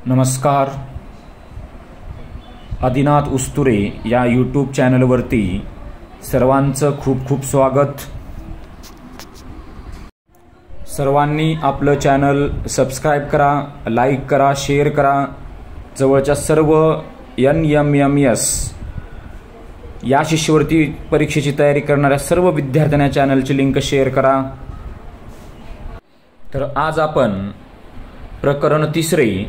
नमस्कार. आदिनाथ उस्तुरे या यूट्यूब चॅनलवरती सर्वांचं खूप खूप स्वागत. सर्वांनी आपलं चॅनल सबस्क्राईब करा, लाईक करा, शेअर करा. जवळच्या सर्व NMMS या शिष्यवृत्ती परीक्षेची तयारी करणाऱ्या सर्व विद्यार्थ्यांना चॅनलची लिंक शेअर करा. तर आज आपण प्रकरण 3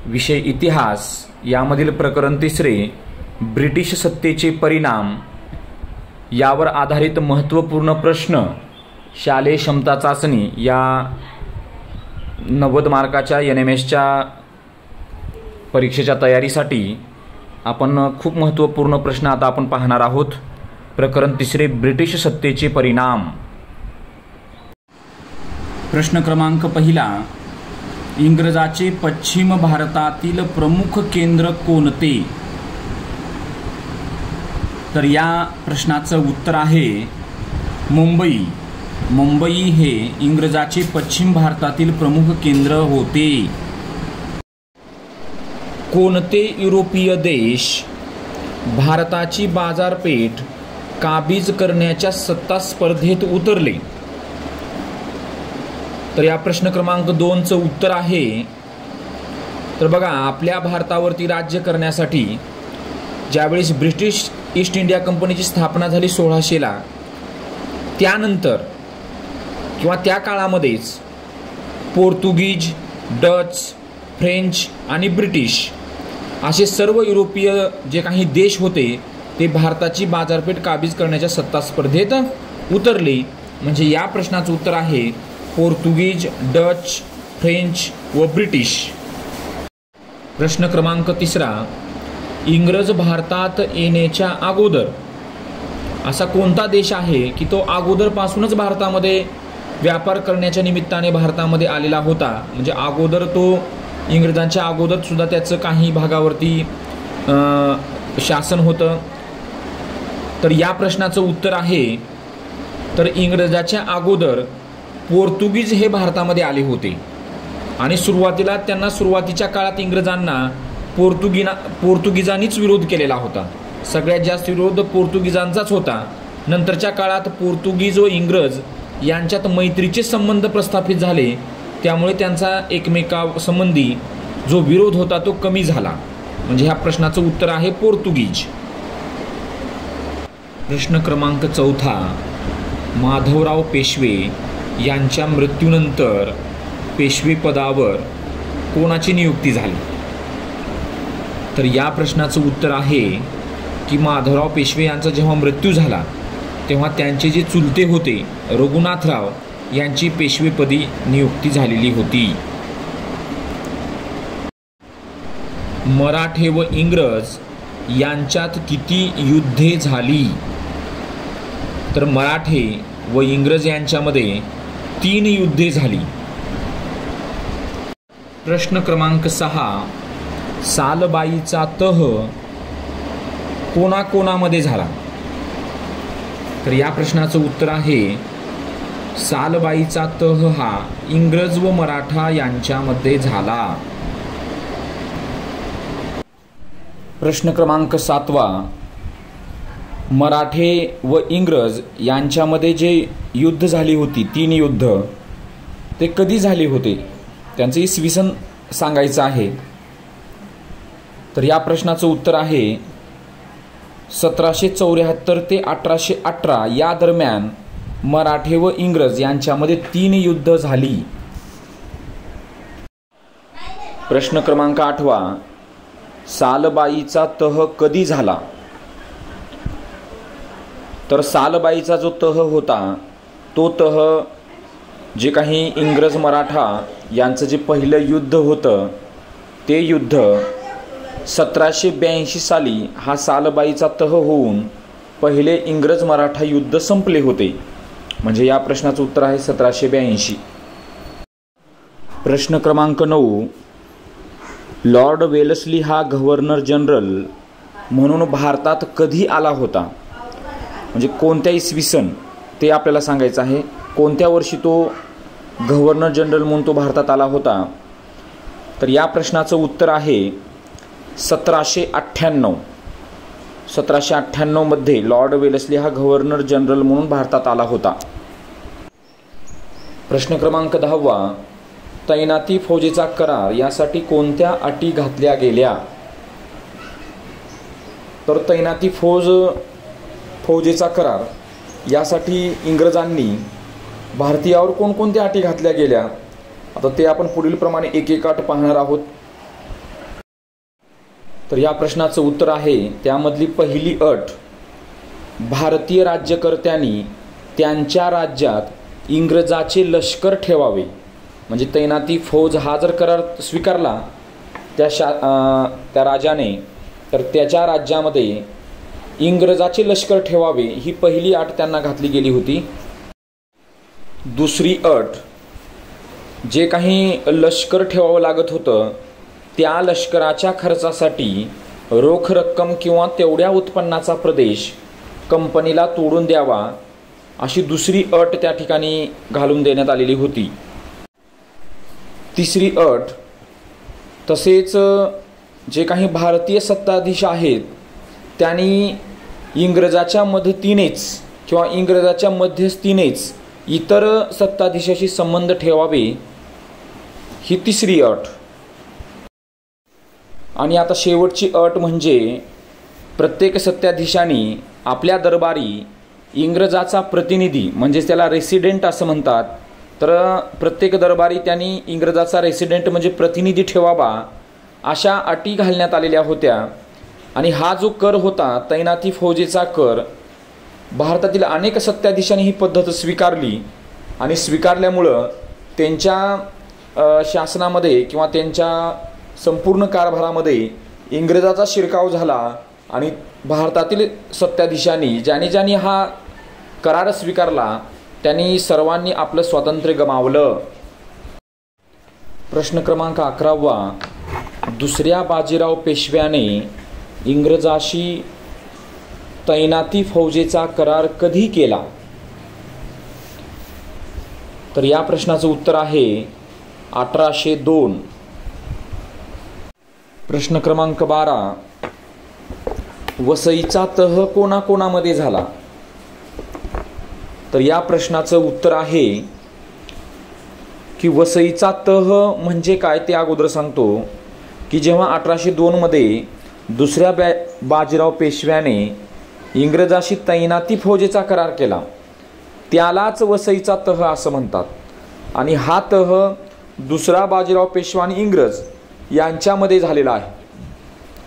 विषय इतिहास यामधील प्रकरण 3 ब्रिटिश सत्तेचे परिणाम यावर आधारित महत्त्वपूर्ण प्रश्न शालेय क्षमता चाचणी या 90 मार्काच्या NMSच्या परीक्षेच्या तयारीसाठी आपण खूप महत्त्वपूर्ण प्रश्न आता आपण पाहणार आहोत. प्रकरण 3 ब्रिटिश सत्तेचे परिणाम. प्रश्न क्रमांक 1, इंग्रजाचे पश्चिम भारतातील प्रमुख केंद्र कोणते? तर या प्रश्नाचं उत्तर आहे मुंबई. मुंबई हे इंग्रजाचे पश्चिम भारतातील प्रमुख केंद्र होते. कोणते युरोपीय देश भारताची बाजारपेठ काबीज करण्याच्या सत्ता स्पर्धेत उतरले? तर या प्रश्न क्रमांक 2चं उत्तर आहे, तर बघा, आपल्या भारतावरती राज्य करण्यासाठी ज्यावेळेस ब्रिटिश ईस्ट इंडिया कंपनीची स्थापना झाली 1600ला, त्यानंतर किंवा त्या काळामध्येच पोर्तुगीज, डच, फ्रेंच आणि ब्रिटिश असे सर्व युरोपीय जे काही देश होते ते भारताची बाजारपेठ काबीज करण्याच्या सत्ता स्पर्धेत उतरले. म्हणजे या प्रश्नाचं उत्तर आहे पोर्तुगीज, डच, फ्रेंच व ब्रिटिश. प्रश्न क्रमांक 3, इंग्रज भारतात येण्याच्या अगोदर असा कोणता देश आहे की तो अगोदरपासूनच भारतामध्ये व्यापार करण्याच्या निमित्ताने भारतामध्ये आलेला होता? म्हणजे अगोदर तो इंग्रजांच्या अगोदर सुद्धा त्याचं काही भागावरती शासन होतं. तर या प्रश्नाचं उत्तर आहे, तर इंग्रजाच्या अगोदर पोर्तुगीज हे भारतामध्ये आले होते आणि सुरुवातीला त्यांना सुरुवातीच्या काळात इंग्रजांना पोर्तुगीजांनीच विरोध केलेला होता. सगळ्यात जास्त विरोध पोर्तुगीजांचाच होता. नंतरच्या काळात पोर्तुगीज व इंग्रज यांच्यात मैत्रीचे संबंध प्रस्थापित झाले, त्यामुळे त्यांचा एकमेकांसंबंधी जो विरोध होता तो कमी झाला. म्हणजे ह्या प्रश्नाचं उत्तर आहे पोर्तुगीज. प्रश्न क्रमांक 4, माधवराव पेशवे यांच्या मृत्यूनंतर पेशवेपदावर कोणाची नियुक्ती झाली? तर या प्रश्नाचं उत्तर आहे की माधवराव पेशवे यांचा जेव्हा मृत्यू झाला तेव्हा त्यांचे जे चुलते होते रघुनाथराव यांची पेशवेपदी नियुक्ती झालेली होती. मराठे व इंग्रज यांच्यात किती युद्धे झाली? तर मराठे व इंग्रज यांच्यामध्ये 3 युद्धे झाली. प्रश्न क्रमांक 6, सालबाईचा तह कोणाकोणामध्ये झाला? तर या प्रश्नाचं उत्तर आहे सालबाईचा तह हा इंग्रज व मराठा यांच्यामध्ये झाला. प्रश्न क्रमांक 7, मराठे व इंग्रज यांच्यामध्ये जे युद्ध झाली होती 3 युद्ध, ते कधी झाले होते? त्यांचं इसवी सन सांगायचं आहे. तर या प्रश्नाचं उत्तर आहे 1774 ते 1818 या दरम्यान मराठे व इंग्रज यांच्यामध्ये 3 युद्ध झाली. प्रश्न क्रमांक 8, सालबाईचा तह कधी झाला? तर सालबाईचा जो तह होता तो तह जे काही इंग्रज मराठा यांचं जे पहिलं युद्ध होतं ते युद्ध 1782 साली हा सालबाईचा तह होऊन पहिले इंग्रज मराठा युद्ध संपले होते. म्हणजे या प्रश्नाचं उत्तर आहे 1782. प्रश्न क्रमांक 9, लॉर्ड वेलस्ली हा गव्हर्नर जनरल म्हणून भारतात कधी आला होता? म्हणजे कोणत्या इसवी सन ते आपल्याला सांगायचं आहे. कोणत्या वर्षी तो गव्हर्नर जनरल म्हणून तो भारतात आला होता? तर या प्रश्नाचं उत्तर आहे 1798. 1798 मध्ये लॉर्ड वेलेस्ली हा गव्हर्नर जनरल म्हणून भारतात आला होता. प्रश्न क्रमांक 10. तैनाती फौजेचा करार यासाठी कोणत्या अटी घातल्या गेल्या? तर तैनाती फौजेचा करार यासाठी इंग्रजांनी भारतीयावर कोणकोणत्या अटी घातल्या गेल्या, आता ते आपण पुढील प्रमाणे एक एक अट पाहणार आहोत. तर या प्रश्नाचं उत्तर आहे त्यामधली पहिली अट, भारतीय राज्यकर्त्यांनी त्यांच्या राज्यात इंग्रजाचे लष्कर ठेवावे. म्हणजे तैनाती फौज हा जर करार स्वीकारला त्या राजाने, तर त्याच्या राज्यामध्ये इंग्रजाचे लष्कर ठेवावे ही पहिली अट त्यांना घातली गेली होती. दुसरी अट, जे काही लष्कर ठेवावं लागत होतं त्या लष्कराच्या खर्चासाठी रोख रक्कम किंवा तेवढ्या उत्पन्नाचा प्रदेश कंपनीला तोडून द्यावा अशी दुसरी अट त्या ठिकाणी घालून देण्यात आलेली होती. तिसरी अट, तसेच जे काही भारतीय सत्ताधीश आहेत त्यांनी इंग्रजाच्या मदतीनेच किंवा इंग्रजाच्या मध्यस्थीनेच इतर सत्ताधीशाशी संबंध ठेवावे ही तिसरी अट. आणि आता शेवटची अट म्हणजे प्रत्येक सत्ताधीशांनी आपल्या दरबारी इंग्रजाचा प्रतिनिधी, म्हणजे त्याला रेसिडेंट असं म्हणतात, तर प्रत्येक दरबारी त्यांनी इंग्रजाचा रेसिडेंट म्हणजे प्रतिनिधी ठेवावा अशा अटी घालण्यात आलेल्या होत्या. आणि हा जो कर होता तैनाती फौजेचा कर, भारतातील सत्ताधीशांनी ही पद्धत स्वीकारली आणि स्वीकारल्यामुळं त्यांच्या शासनामध्ये किंवा त्यांच्या संपूर्ण कारभारामध्ये इंग्रजाचा शिरकाव झाला आणि भारतातील सत्ताधीशांनी ज्यांनी हा करार स्वीकारला त्यांनी सर्वांनी आपलं स्वातंत्र्य गमावलं. प्रश्न क्रमांक 11. दुसऱ्या बाजीराव पेशव्याने इंग्रजाशी तैनाती फौजेचा करार कधी केला? तर या प्रश्नाचं उत्तर आहे 1802. प्रश्न क्रमांक 12. वसईचा तह कोणाकोणामध्ये झाला? तर या प्रश्नाचं उत्तर आहे की वसईचा तह म्हणजे काय ते अगोदर सांगतो की जेव्हा 1802 मध्ये दुसऱ्या बाजीराव पेशव्याने इंग्रजाशी तैनाती फौजेचा करार केला त्यालाच वसईचा तह असं म्हणतात. आणि हा तह दुसरा बाजीराव पेशवा आणि इंग्रज यांच्यामध्ये झालेला आहे.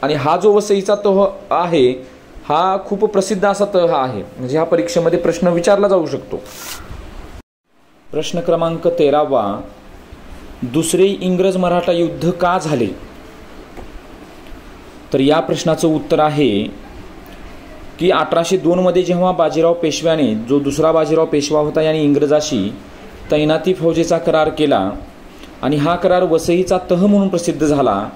आणि हा जो वसईचा तह आहे हा खूप प्रसिद्ध असा तह आहे, म्हणजे हा परीक्षेमध्ये प्रश्न विचारला जाऊ शकतो. प्रश्न क्रमांक 13. दुसरे इंग्रज मराठा युद्ध का झाले? तर या प्रश्नाचं उत्तर आहे की 1802 मध्ये जेव्हा बाजीराव पेशव्याने, जो दुसरा बाजीराव पेशवा होता, यांनी इंग्रजाशी तैनाती फौजेचा करार केला आणि हा करार वसईचा तह म्हणून प्रसिद्ध झाला.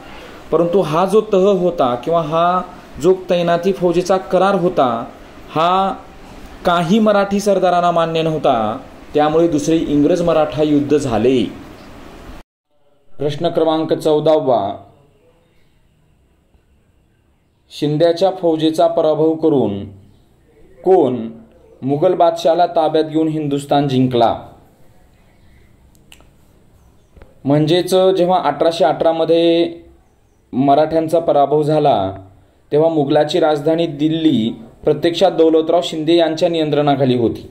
परंतु हा जो तह होता किंवा हा जो तैनाती फौजेचा करार होता हा काही मराठी सरदारांना मान्य नव्हता, त्यामुळे दुसरे इंग्रज मराठा युद्ध झाले. प्रश्न क्रमांक 14. शिंद्याच्या फौजेचा पराभव करून कोण मुघल बादशाला ताब्यात घेऊन हिंदुस्थान जिंकला? म्हणजेच जेव्हा 1818 मध्ये मराठ्यांचा पराभव झाला तेव्हा मुघलाची राजधानी दिल्ली प्रत्यक्षात दौलतराव शिंदे यांच्या नियंत्रणाखाली होती.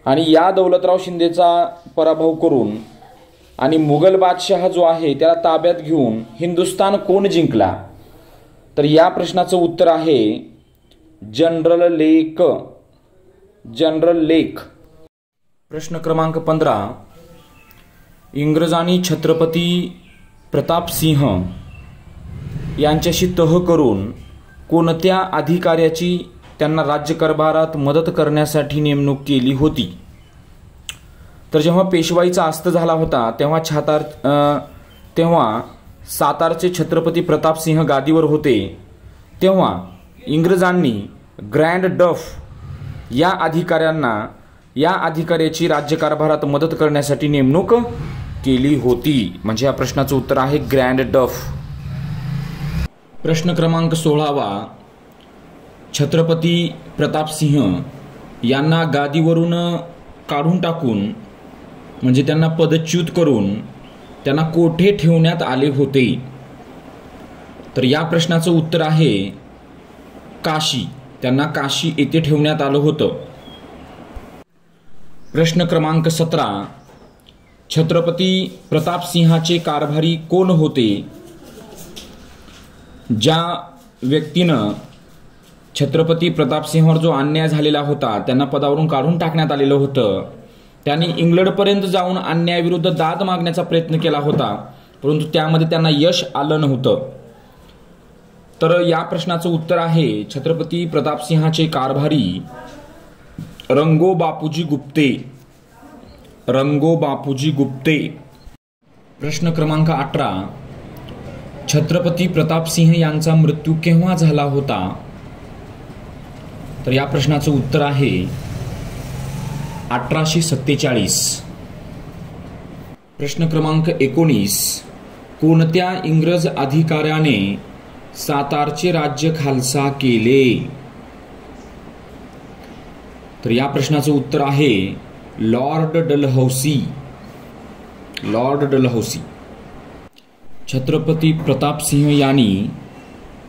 आणि या दौलतराव शिंदेचा पराभव करून आणि मुघल बादशाह जो आहे त्याला ताब्यात घेऊन हिंदुस्थान कोण जिंकला? तर या प्रश्नाचं उत्तर आहे जनरल लेक. प्रश्न क्रमांक 15. इंग्रजांनी छत्रपती प्रतापसिंह यांच्याशी तह करून कोणत्या अधिकाऱ्याची त्यांना राज्यकारभारात मदत करण्यासाठी नेमणूक केली होती? तर जेव्हा पेशवाईचा अस्त झाला होता तेव्हा सातारचे छत्रपती प्रतापसिंह गादीवर होते, तेव्हा इंग्रजांनी ग्रँड डफ या अधिकाऱ्याची राज्यकारभारात मदत करण्यासाठी नेमणूक केली होती? म्हणजे या प्रश्नाचं उत्तर आहे ग्रँड डफ. प्रश्न क्रमांक 16वा. छत्रपती प्रतापसिंह यांना गादीवरून काढून टाकून म्हणजे त्यांना पदच्युत करून त्यांना कोठे ठेवण्यात आले होते? तर या प्रश्नाचं उत्तर आहे काशी. त्यांना काशी येथे ठेवण्यात आलं होतं. प्रश्न क्रमांक 17. छत्रपती प्रतापसिंहाचे कारभारी कोण होते? ज्या व्यक्तीनं छत्रपती प्रतापसिंहावर जो अन्याय झालेला होता, त्यांना पदावरून काढून टाकण्यात आलेलं होतं, त्यांनी इंग्लंडपर्यंत जाऊन अन्यायाविरुद्ध दाद मागण्याचा प्रयत्न केला होता, परंतु त्यामध्ये त्यांना यश आलं नव्हतं. तर या प्रश्नाचं उत्तर आहे छत्रपती प्रतापसिंहाचे कारभारी रंगो बापूजी गुप्ते. रंगो बापूजी गुप्ते. प्रश्न क्रमांक 18. छत्रपती प्रतापसिंह यांचा मृत्यू केव्हा झाला होता? तर या प्रश्नाचं उत्तर आहे 1847. प्रश्न क्रमांक 19. कोणत्या इंग्रज अधिकाऱ्याने सातारचे राज्य खालसा केले? तर या प्रश्नाचं उत्तर आहे Lord Dalhousie. Lord Dalhousie. Chhatrapati Pratapsingh यांनी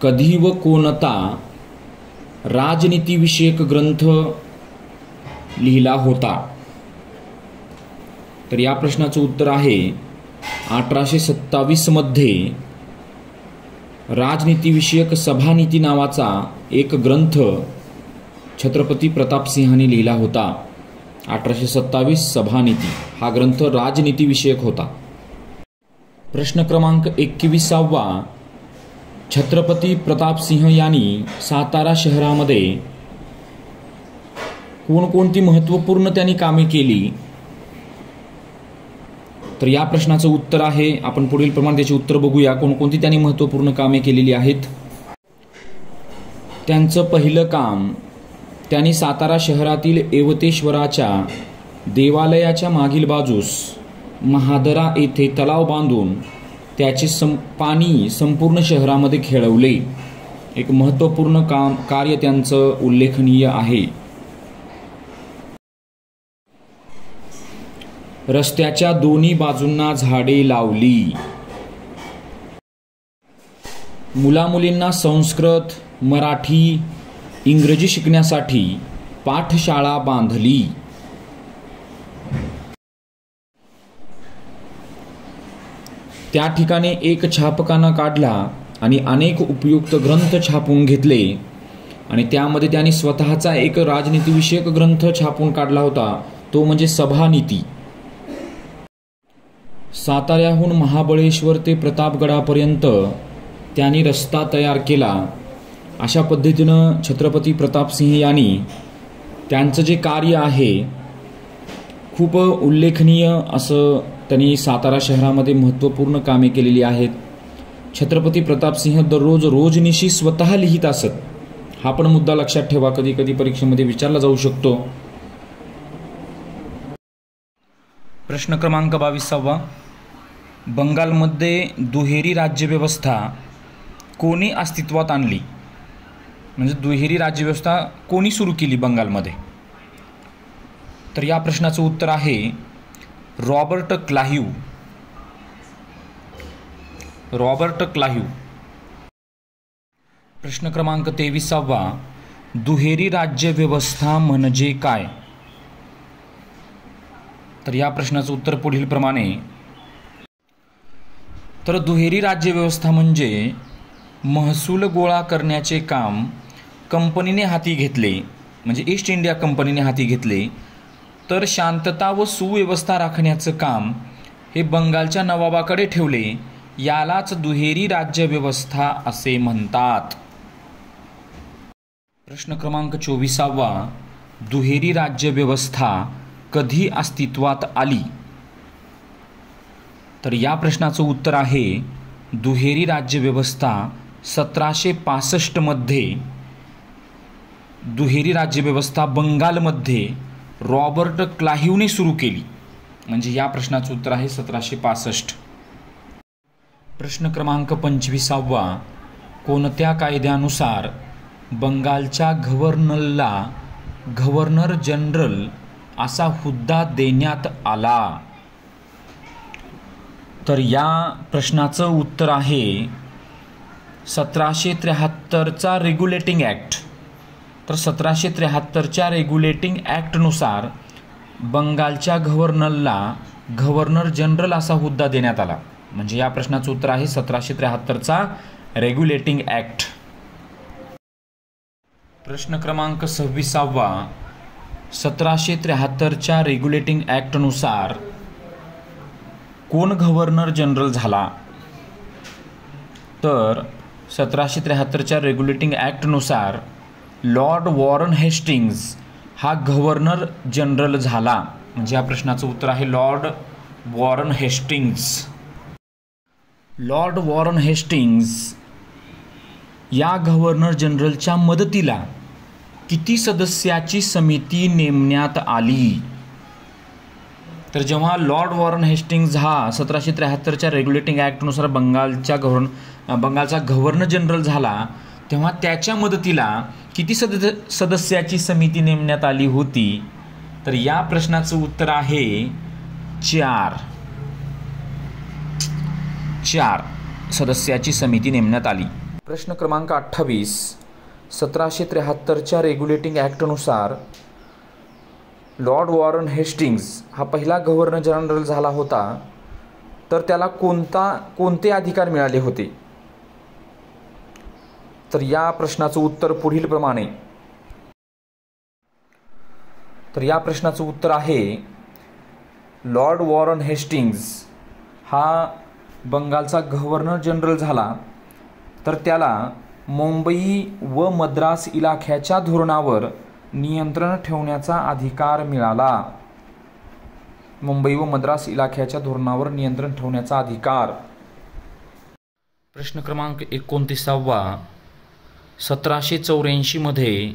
कधी व कोणता राजनीतिविषयक ग्रंथ लिहिला होता? तर या प्रश्नाचं उत्तर आहे 1827 मध्ये राजनीतिविषयक सभानीती नावाचा एक ग्रंथ छत्रपती प्रतापसिंहांनी लिहिला होता. 1827 सभानीती हा ग्रंथ राजनीतिविषयक होता. प्रश्न क्रमांक 21वा. छत्रपती प्रतापसिंह यांनी सातारा शहरामध्ये कोणकोणती महत्त्वपूर्ण त्यांनी कामे केली? तर या प्रश्नाचं उत्तर आहे, आपण पुढील प्रमाणे त्याचे उत्तर बघूया. कोणकोणती त्यांनी महत्त्वपूर्ण कामे केलेली आहेत? त्यांचं पहिलं काम, त्यांनी सातारा शहरातील येवतेश्वराच्या देवालयाच्या मागील बाजूस महादरा येथे तलाव बांधून त्याचे पाणी संपूर्ण शहरामध्ये खेळवले. एक महत्त्वपूर्ण कार्य त्यांचं उल्लेखनीय आहे. रस्त्याच्या दोन्ही बाजूंना झाडे लावली. मुलामुलींना संस्कृत, मराठी, इंग्रजी शिकण्यासाठी पाठशाळा बांधली. त्या ठिकाणी एक छापखाना काढला आणि अनेक उपयुक्त ग्रंथ छापून घेतले आणि त्यामध्ये त्यांनी स्वतःचा एक राजनीतिविषयक ग्रंथ छापून काढला होता, तो म्हणजे सभानीती. साताऱ्याहून महाबळेश्वर ते प्रतापगडापर्यंत त्यांनी रस्ता तयार केला. अशा पद्धतीनं छत्रपती प्रतापसिंह यांनी त्यांचं जे कार्य आहे खूप उल्लेखनीय असं त्यांनी सातारा शहरामध्ये महत्त्वपूर्ण कामे केलेली आहेत. छत्रपती प्रतापसिंह दररोज रोजनिशी स्वतः लिहित असत. हा पण मुद्दा लक्षात ठेवा, कधी कधी परीक्षेमध्ये विचारला जाऊ शकतो. प्रश्न क्रमांक 22वा. बंगालमध्ये दुहेरी राज्यव्यवस्था कोणी अस्तित्वात आणली? म्हणजे दुहेरी राज्यव्यवस्था कोणी सुरू केली बंगालमध्ये? तर या प्रश्नाचं उत्तर आहे रॉबर्ट क्लाइव्ह. Robert Clive. प्रश्न क्रमांक 23वा. दुहेरी राज्यव्यवस्था म्हणजे काय? तर या प्रश्नाचं उत्तर पुढील प्रमाणे. तर दुहेरी राज्यव्यवस्था म्हणजे महसूल गोळा करण्याचे काम कंपनीने हाती घेतले, म्हणजे ईस्ट इंडिया कंपनीने हाती घेतले, तर शांतता व सुव्यवस्था राखण्याचं काम हे बंगालच्या नवाबाकडे ठेवले. यालाच दुहेरी राज्यव्यवस्था असे म्हणतात. प्रश्न क्रमांक 24वा. दुहेरी राज्यव्यवस्था कधी अस्तित्वात आली? तर या प्रश्नाचं उत्तर आहे दुहेरी राज्यव्यवस्था 1765 मध्ये दुहेरी राज्यव्यवस्था बंगालमध्ये रॉबर्ट क्लाइव्हने सुरू केली. म्हणजे या प्रश्नाचं उत्तर आहे 1765. प्रश्न क्रमांक 25वा. कोणत्या कायद्यानुसार बंगालच्या गव्हर्नरला गव्हर्नर जनरल असा हुद्दा देण्यात आला? तर या प्रश्नाचं उत्तर आहे 1773चा रेग्युलेटिंग ॲक्ट. तर 1773च्या रेग्युलेटिंग ॲक्टनुसार बंगालच्या गव्हर्नरला गव्हर्नर जनरल असा हुद्दा देण्यात आला. म्हणजे या प्रश्नाचं उत्तर आहे 1773चा रेग्युलेटिंग ॲक्ट. प्रश्न क्रमांक 26वा. 1773च्या रेग्युलेटिंग ॲक्टनुसार कोण गव्हर्नर जनरल झाला? तर 1773च्या रेग्युलेटिंग ॲक्टनुसार लॉर्ड वॉरन हेस्टिंग्ज हा गव्हर्नर जनरल झाला. म्हणजे या प्रश्नाचं उत्तर आहे Lord Warren Hastings. Lord Warren Hastings या गव्हर्नर जनरलच्या मदतीला किती सदस्याची समिती नेमण्यात आली? तर जेव्हा लॉर्ड वॉरन हेस्टिंग्ज हा 1773च्या रेग्युलेटिंग ॲक्टनुसार बंगालचा गव्हर्नर जनरल झाला, तेव्हा त्याच्या मदतीला किती सदस्याची समिती नेमण्यात आली होती? तर या प्रश्नाचं उत्तर आहे 4 सदस्याची समिती नेमण्यात आली. प्रश्न क्रमांक 28. 1773च्या रेग्युलेटिंग ॲक्टनुसार लॉर्ड वॉरन हेस्टिंग्ज हा पहिला गव्हर्नर जनरल झाला होता, तर त्याला कोणते अधिकार मिळाले होते? तर या प्रश्नाचं उत्तर पुढील प्रमाणे. तर या प्रश्नाचं उत्तर आहे लॉर्ड वॉरन हेस्टिंग्ज हा बंगालचा गव्हर्नर जनरल झाला, तर त्याला मुंबई व मद्रास इलाख्याच्या धोरणावर नियंत्रण ठेवण्याचा अधिकार मिळाला. मुंबई व मद्रास इलाख्याच्या धोरणावर नियंत्रण ठेवण्याचा अधिकार. प्रश्न क्रमांक 29वा. 1784 मध्ये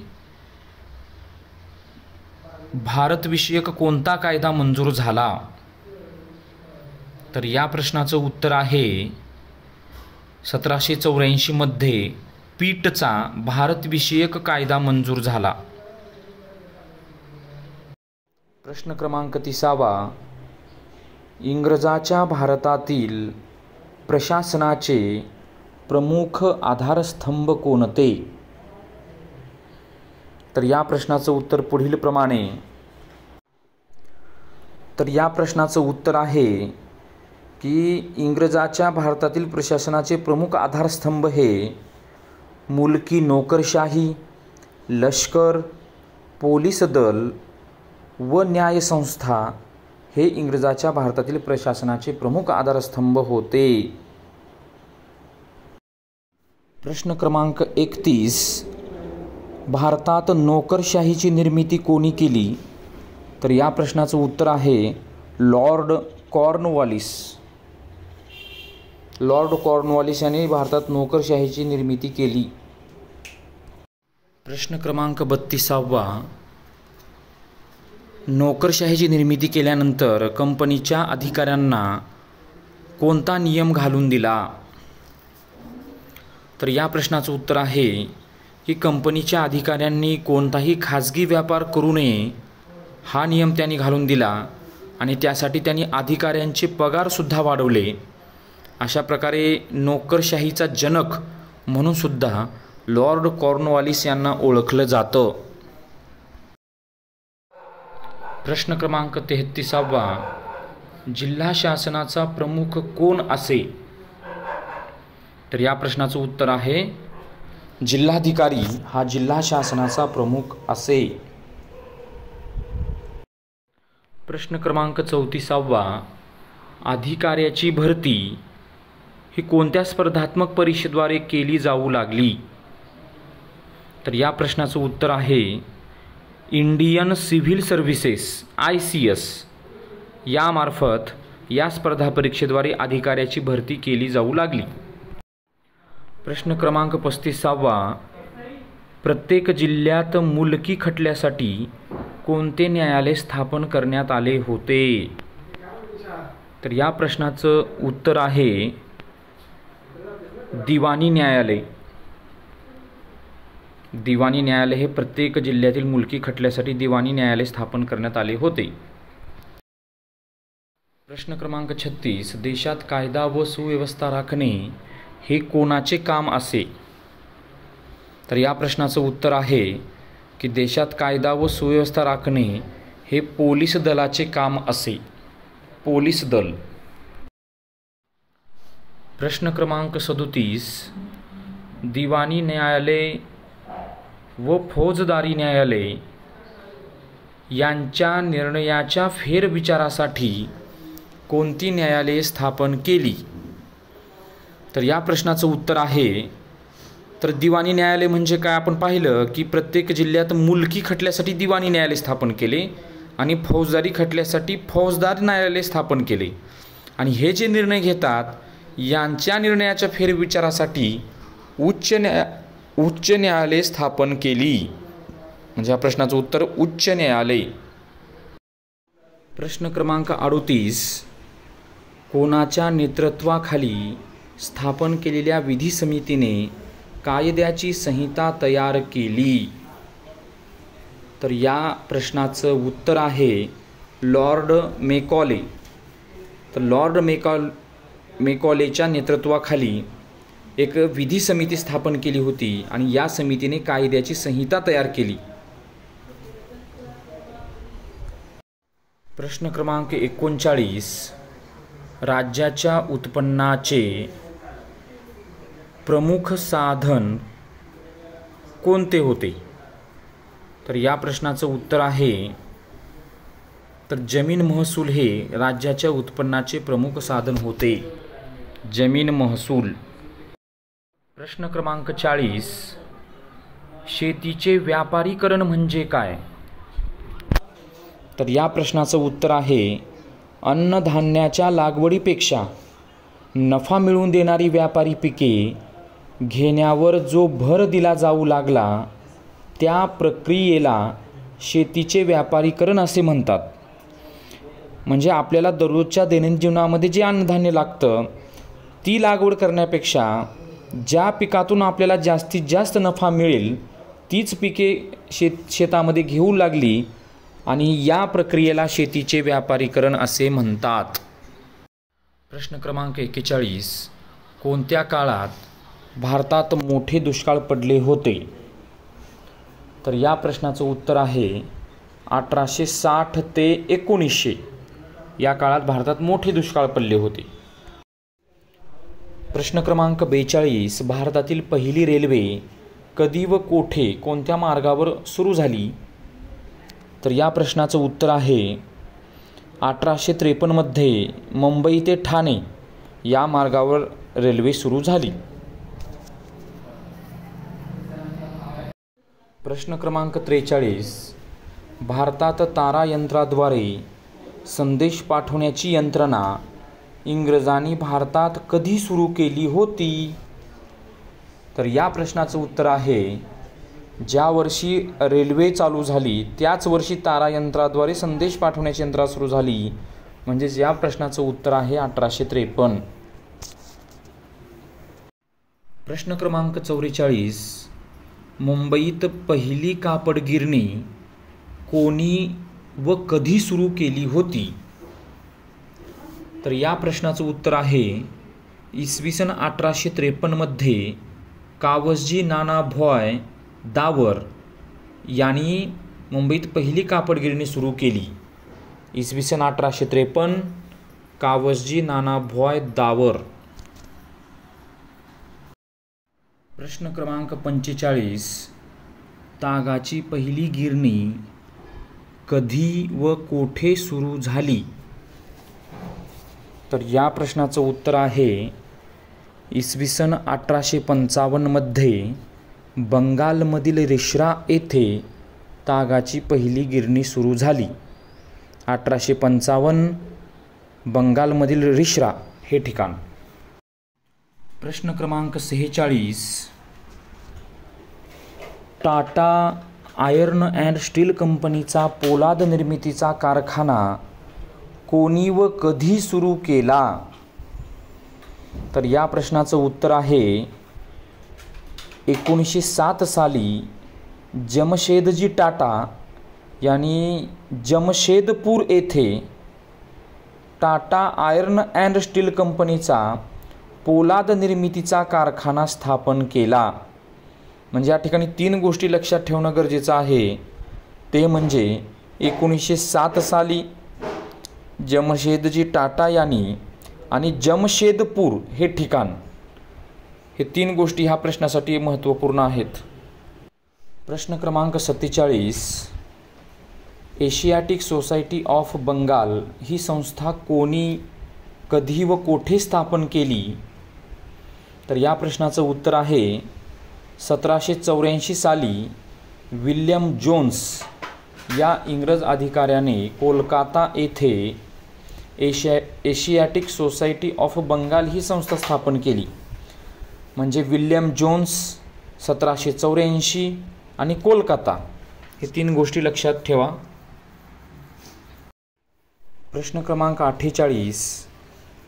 भारतविषयक कोणता कायदा मंजूर झाला? तर या प्रश्नाचं उत्तर आहे 1784 मध्ये पीटचा भारतविषयक कायदा मंजूर झाला. प्रश्न क्रमांक 30वा. इंग्रजाच्या भारतातील प्रशासनाचे प्रमुख आधारस्तंभ कोणते? तर या प्रश्नाचं उत्तर पुढील प्रमाणे. तर या प्रश्नाचं उत्तर आहे की इंग्रजाच्या भारतातील प्रशासनाचे प्रमुख आधारस्तंभ हे मुलकी नोकरशाही, लष्कर, पोलीस दल व न्यायसंस्था हे इंग्रजाच्या भारतातील प्रशासनाचे प्रमुख आधारस्तंभ होते. प्रश्न क्रमांक 31. भारतात नोकरशाहीची निर्मिती कोणी केली? तर या प्रश्नाचं उत्तर आहे लॉर्ड कॉर्नवॉलिस. लॉर्ड कॉर्नवॉलिस यांनी भारतात नोकरशाहीची निर्मिती केली. प्रश्न क्रमांक 32वा. नोकरशाहीची निर्मिती केल्यानंतर कंपनीच्या अधिकाऱ्यांना कोणता नियम घालून दिला? तर या प्रश्नाचं उत्तर आहे की कंपनीच्या अधिकाऱ्यांनी कोणताही खाजगी व्यापार करू नये हा नियम त्यांनी घालून दिला आणि त्यासाठी त्यांनी अधिकाऱ्यांचे पगारसुद्धा वाढवले. अशा प्रकारे नोकरशाहीचा जनक म्हणून सुद्धा लॉर्ड कॉर्नवॉलिस यांना ओळखलं जातं. प्रश्न क्रमांक 33वा. जिल्हा शासनाचा प्रमुख कोण असे? तर या प्रश्नाचं उत्तर आहे जिल्हाधिकारी हा जिल्हा शासनाचा प्रमुख असे. प्रश्न क्रमांक 34वा. अधिकाऱ्याची भरती ही कोणत्या स्पर्धात्मक परीक्षेद्वारे केली जाऊ लागली? तर या प्रश्नाचं उत्तर आहे इंडियन सिव्हिल सर्व्हिसेस ICS यामार्फत या स्पर्धा परीक्षेद्वारे अधिकाऱ्याची भरती केली जाऊ लागली. प्रश्न क्रमांक 35वा. प्रत्येक जिल्ह्यात मुलकी खटल्यासाठी कोणते न्यायालय स्थापन करण्यात आले होते? तर या प्रश्नाचं उत्तर आहे दिवाणी न्यायालय. दिवाणी न्यायालय हे प्रत्येक जिल्ह्यातील मुलकी खटल्यासाठी दिवाणी न्यायालय स्थापन करण्यात आले होते. प्रश्न क्रमांक 36. देशात कायदा व सुव्यवस्था राखणे हे कोणाचे काम असे? तर या प्रश्नाचं उत्तर आहे की देशात कायदा व सुव्यवस्था राखणे हे पोलीस दलाचे काम असे. पोलीस दल. प्रश्न क्रमांक 37. दिवाणी न्यायालय व फौजदारी न्यायालय यांच्या निर्णयाच्या फेरविचारासाठी कोणती न्यायालये स्थापन केली? तर या प्रश्नाचं उत्तर आहे तर दिवाणी न्यायालय म्हणजे काय आपण पाहिलं की प्रत्येक जिल्ह्यात मुलकी खटल्यासाठी दिवाणी न्यायालय स्थापन केले आणि फौजदारी खटल्यासाठी फौजदारी न्यायालय स्थापन केले आणि हे जे निर्णय घेतात यांच्या निर्णयाच्या फेरविचारासाठी उच्च न्यायालय स्थापन केली. म्हणजे या प्रश्नाचं उत्तर उच्च न्यायालय. प्रश्न क्रमांक 38. कोणाच्या नेतृत्वाखाली स्थापन केलेल्या विधी समितीने कायद्याची संहिता तयार केली? तर या प्रश्नाचं उत्तर आहे लॉर्ड मेकॉले. तर लॉर्ड मेकॉलेच्या नेतृत्वाखाली एक विधी समिती स्थापन केली होती आणि या समितीने कायद्याची संहिता तयार केली. प्रश्न क्रमांक 39. राज्याच्या उत्पन्नाचे प्रमुख साधन कोणते होते? तर या प्रश्नाचं उत्तर आहे तर जमीन महसूल हे राज्याच्या उत्पन्नाचे प्रमुख साधन होते. जमीन महसूल. प्रश्न क्रमांक 40. शेतीचे व्यापारीकरण म्हणजे काय? तर या प्रश्नाचं उत्तर आहे अन्नधान्याच्या लागवडीपेक्षा नफा मिळवून देणारी व्यापारी पिके घेण्यावर जो भर दिला जाऊ लागला त्या प्रक्रियेला शेतीचे व्यापारीकरण असे म्हणतात. म्हणजे आपल्याला दररोजच्या दैनंदिन जीवनामध्ये जे अन्नधान्य लागतं ती लागवड करण्यापेक्षा ज्या पिकातून आपल्याला जास्तीत जास्त नफा मिळेल तीच पिके शेतामध्ये घेऊ लागली आणि या प्रक्रियेला शेतीचे व्यापारीकरण असे म्हणतात. प्रश्न क्रमांक 41. कोणत्या काळात भारतात मोठे दुष्काळ पडले होते? तर या प्रश्नाचं उत्तर आहे 1860 ते 1900 या काळात भारतात मोठे दुष्काळ पडले होते. प्रश्न क्रमांक 42. भारतातील पहिली रेल्वे कधी व कोठे कोणत्या मार्गावर सुरू झाली? तर या प्रश्नाचं उत्तर आहे 1853 मध्ये मुंबई ते ठाणे या मार्गावर रेल्वे सुरू झाली. प्रश्न क्रमांक 43. भारतात तारायंत्राद्वारे संदेश पाठवण्याची यंत्रणा इंग्रजांनी भारतात कधी सुरू केली होती? तर या प्रश्नाचं उत्तर आहे ज्या वर्षी रेल्वे चालू झाली त्याच वर्षी तारायंत्राद्वारे संदेश पाठवण्याची यंत्रणा सुरू झाली. म्हणजेच या प्रश्नाचं उत्तर आहे 1853. प्रश्न क्रमांक 44. मुंबईत पहिली कापड गिरणी कोणी व कधी सुरू केली होती? तर या प्रश्नाचं उत्तर आहे इसवी सन 1853 मध्ये कावसजी नानाभाई दावर यांनी मुंबईत पहिली कापड गिरणी सुरू केली. इसवी सन 1853 कावसजी नानाभाई दावर. प्रश्न क्रमांक 45. तागाची पहिली गिरणी कधी व कोठे सुरू झाली? तर या प्रश्नाचं उत्तर आहे इसवी सन 1855 मध्ये बंगालमधील रिश्रा येथे तागाची पहिली गिरणी सुरू झाली. 1855 बंगालमधील रिश्रा हे ठिकाण. प्रश्न क्रमांक 46. टाटा आयर्न अँड स्टील कंपनीचा पोलाद निर्मितीचा कारखाना कोणी व कधी सुरू केला? तर या प्रश्नाचं उत्तर आहे 1907 साली जमशेदजी टाटा यांनी जमशेदपूर येथे टाटा आयर्न अँड स्टील कंपनीचा पोलाद निर्मितीचा कारखाना स्थापन केला. म्हणजे या ठिकाणी 3 गोष्टी लक्षात ठेवणं गरजेचं आहे. ते म्हणजे 1907 साली जमशेदजी टाटा यांनी आणि जमशेदपूर हे ठिकाण, हे 3 गोष्टी ह्या प्रश्नासाठी महत्त्वपूर्ण आहेत. प्रश्न क्रमांक 47. एशियाटिक सोसायटी ऑफ बंगाल ही संस्था कोणी, कधी व कोठे स्थापन केली? तर या प्रश्नाचं उत्तर आहे 1784 साली विल्यम जोन्स या इंग्रज अधिकाऱ्याने कोलकाता येथे एशियाटिक सोसायटी ऑफ बंगाल ही संस्था स्थापन केली. म्हणजे विल्यम जोन्स, 1784 आणि कोलकाता, हे 3 गोष्टी लक्षात ठेवा. प्रश्न क्रमांक 48.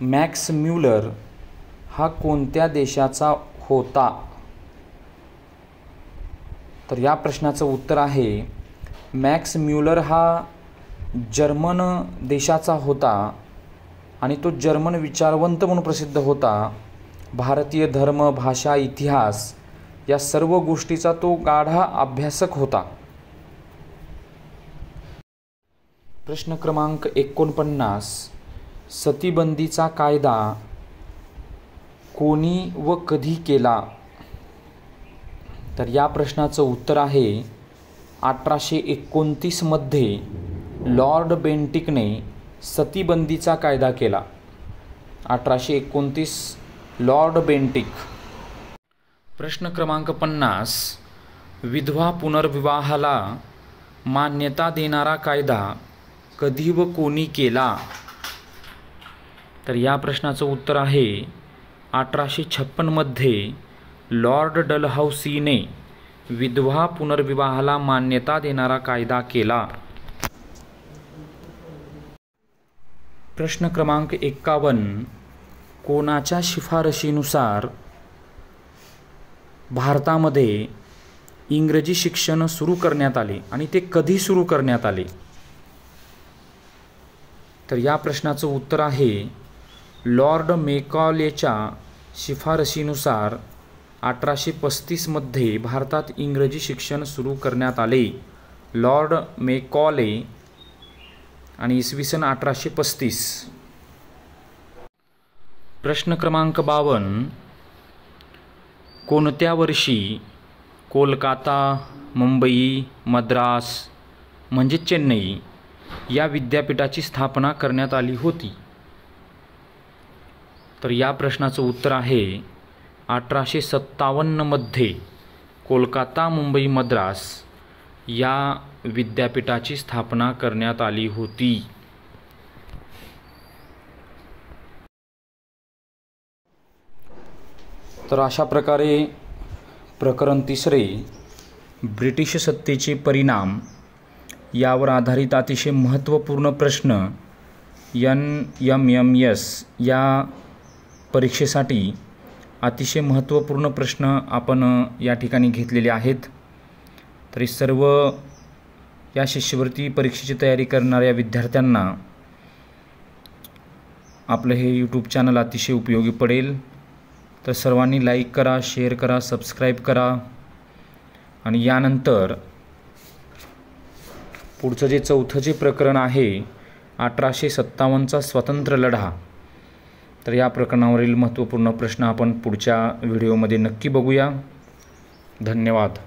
मॅक्स म्युलर हा कोणत्या देशाचा होता? तर या प्रश्नाचं उत्तर आहे मॅक्स म्युलर हा जर्मन देशाचा होता आणि तो जर्मन विचारवंत म्हणून प्रसिद्ध होता. भारतीय धर्म, भाषा, इतिहास या सर्व गोष्टीचा तो गाढा अभ्यासक होता. प्रश्न क्रमांक 49. सतीबंदीचा कायदा कोणी व कधी केला? तर या प्रश्नाचं उत्तर आहे 1829 मध्ये लॉर्ड बेंटिकने सतीबंदीचा कायदा केला. 1829 लॉर्ड बेंटिक. प्रश्न क्रमांक 50. विधवा पुनर्विवाहाला मान्यता देणारा कायदा कधी व कोणी केला? तर या प्रश्नाचं उत्तर आहे 1856 मध्ये लॉर्ड डलहौसीने विधवा पुनर्विवाहाला मान्यता देणारा कायदा केला. प्रश्न क्रमांक 51. कोणाच्या शिफारशीनुसार भारतामध्ये इंग्रजी शिक्षण सुरू करण्यात आले आणि ते कधी सुरू करण्यात आले? तर या प्रश्नाचं उत्तर आहे लॉर्ड मेकॉलेच्या शिफारशीनुसार 1835 मध्ये भारतात इंग्रजी शिक्षण सुरू करण्यात आले. लॉर्ड मेकॉले आणि इसवी सन 1835. प्रश्न क्रमांक 52. कोणत्या वर्षी कोलकाता, मुंबई, मद्रास म्हणजे चेन्नई या विद्यापीठाची स्थापना करण्यात आली होती? तर या प्रश्नाचं उत्तर आहे 1857 मध्ये कोलकाता, मुंबई, मद्रास या विद्यापीठाची स्थापना करण्यात आली होती. तर अशा प्रकारे प्रकरण 3 ब्रिटिश सत्तेचे परिणाम यावर आधारित अतिशय महत्त्वपूर्ण प्रश्न NMMS या परीक्षेसाठी अतिशय महत्त्वपूर्ण प्रश्न आपण या ठिकाणी घेतलेले आहेत. तरी सर्व या शिष्यवृत्ती परीक्षेची तयारी करणाऱ्या विद्यार्थ्यांना आपलं हे यूट्यूब चॅनल अतिशय उपयोगी पडेल. तर सर्वांनी लाईक करा, शेअर करा, सबस्क्राईब करा. आणि यानंतर पुढचं जे 4थं जे प्रकरण आहे 1857चा स्वतंत्र लढा, तर या प्रकरणावरील महत्त्वपूर्ण प्रश्न आपण पुढच्या व्हिडिओमध्ये नक्की बघूया. धन्यवाद.